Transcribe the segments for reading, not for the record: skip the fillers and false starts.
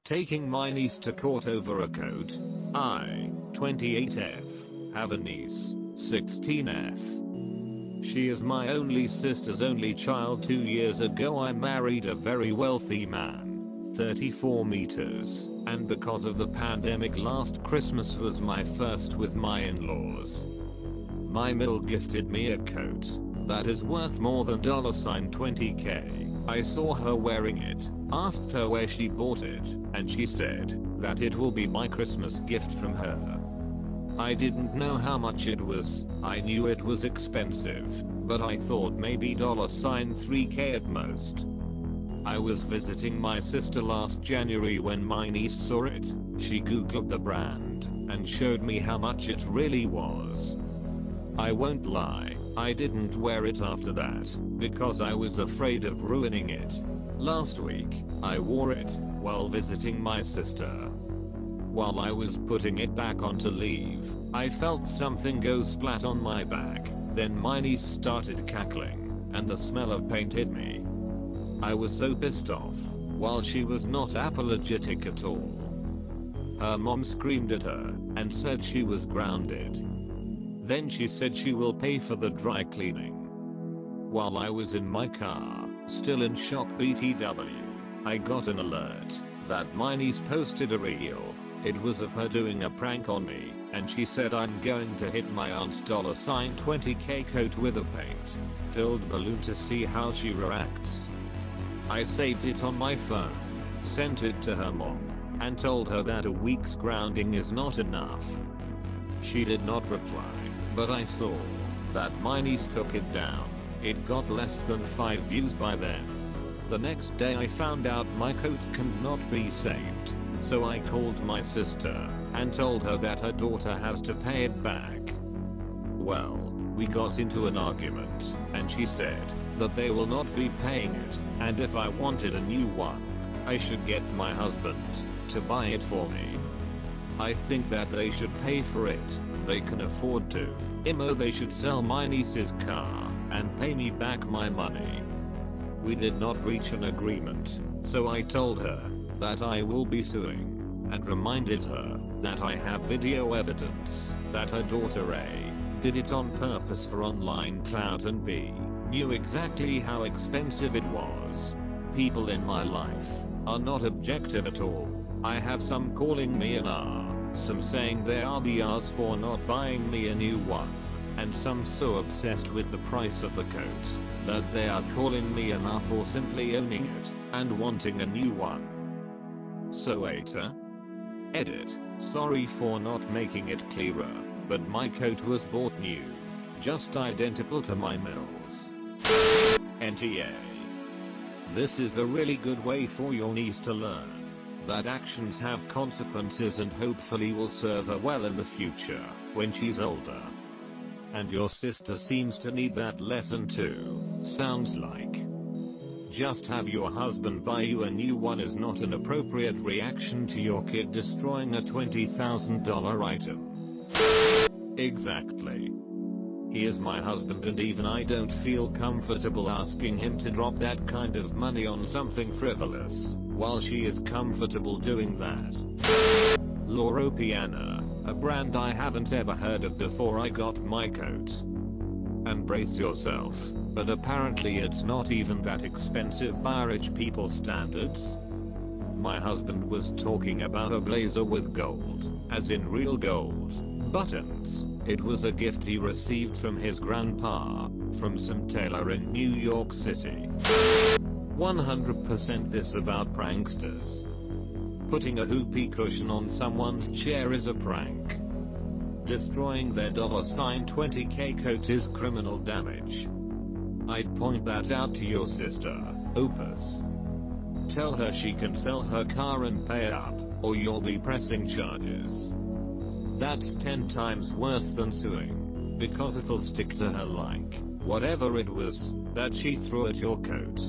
Taking my niece to court over a coat. I, 28F, have a niece, 16F. She is my only sister's only child. 2 years ago I married a very wealthy man, 34 meters, and because of the pandemic last Christmas was my first with my in-laws. My mill gifted me a coat that is worth more than $20K. I saw her wearing it, asked her where she bought it, and she said that it will be my Christmas gift from her. I didn't know how much it was. I knew it was expensive, but I thought maybe $3K at most. I was visiting my sister last January when my niece saw it. She googled the brand and showed me how much it really was. I won't lie, I didn't wear it after that, because I was afraid of ruining it. Last week, I wore it while visiting my sister. While I was putting it back on to leave, I felt something go splat on my back. Then my niece started cackling, and the smell of paint hit me. I was so pissed off, while she was not apologetic at all. Her mom screamed at her, and said she was grounded. Then she said she will pay for the dry cleaning. While I was in my car, still in shock BTW, I got an alert that my niece posted a reel. It was of her doing a prank on me, and she said I'm going to hit my aunt's $20K coat with a paint-filled balloon to see how she reacts. I saved it on my phone, sent it to her mom, and told her that a week's grounding is not enough. She did not reply, but I saw that my niece took it down. It got less than 5 views by then. The next day I found out my coat cannot be saved, so I called my sister and told her that her daughter has to pay it back. Well, we got into an argument, and she said that they will not be paying it, and if I wanted a new one, I should get my husband to buy it for me. I think that they should pay for it. They can afford to. They should sell my niece's car and pay me back my money. We did not reach an agreement, so I told her that I will be suing, and reminded her that I have video evidence that her daughter A did it on purpose for online clout and B knew exactly how expensive it was. People in my life are not objective at all. I have some calling me an R, some saying they are BRs for not buying me a new one, and some so obsessed with the price of the coat that they are calling me an R for simply owning it and wanting a new one. So Eta? Edit. Sorry for not making it clearer, but my coat was bought new, just identical to my mill's. NTA. This is a really good way for your niece to learn that actions have consequences and hopefully will serve her well in the future when she's older. And your sister seems to need that lesson too, sounds like. Just have your husband buy you a new one is not an appropriate reaction to your kid destroying a $20,000 item. Exactly. He is my husband, and even I don't feel comfortable asking him to drop that kind of money on something frivolous, while she is comfortable doing that. Loro Piana, a brand I haven't ever heard of before I got my coat. And brace yourself, but apparently it's not even that expensive by rich people standards. My husband was talking about a blazer with gold, as in real gold, buttons. It was a gift he received from his grandpa, from some tailor in New York City. 100% this about pranksters. Putting a whoopee cushion on someone's chair is a prank. Destroying their $20K coat is criminal damage. I'd point that out to your sister, Opus. Tell her she can sell her car and pay up, or you'll be pressing charges. That's 10 times worse than suing, because it'll stick to her like whatever it was that she threw at your coat.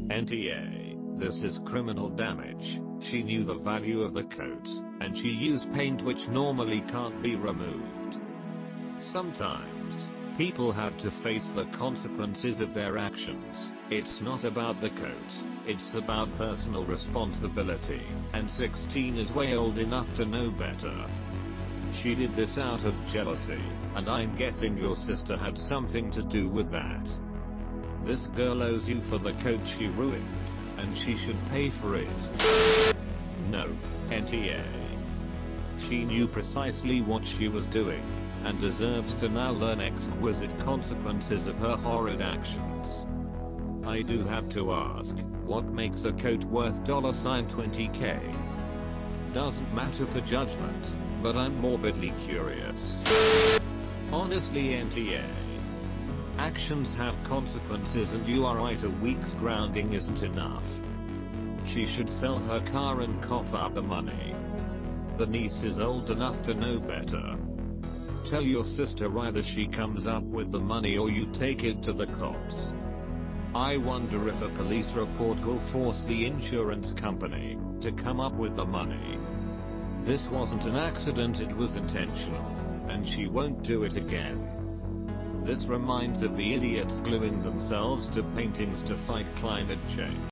NTA. This is criminal damage. She knew the value of the coat, and she used paint which normally can't be removed. Sometimes, people have to face the consequences of their actions. It's not about the coat. It's about personal responsibility, and 16 is way old enough to know better. She did this out of jealousy, and I'm guessing your sister had something to do with that. This girl owes you for the coat she ruined, and she should pay for it. No, NTA. She knew precisely what she was doing, and deserves to now learn exquisite consequences of her horrid actions. I do have to ask, what makes a coat worth $20K? Doesn't matter for judgment, but I'm morbidly curious. Honestly, NTA. Actions have consequences, and you are right, a week's grounding isn't enough. She should sell her car and cough up the money. The niece is old enough to know better. Tell your sister either she comes up with the money or you take it to the cops. I wonder if a police report will force the insurance company to come up with the money. This wasn't an accident, it was intentional, and she won't do it again. This reminds of the idiots gluing themselves to paintings to fight climate change.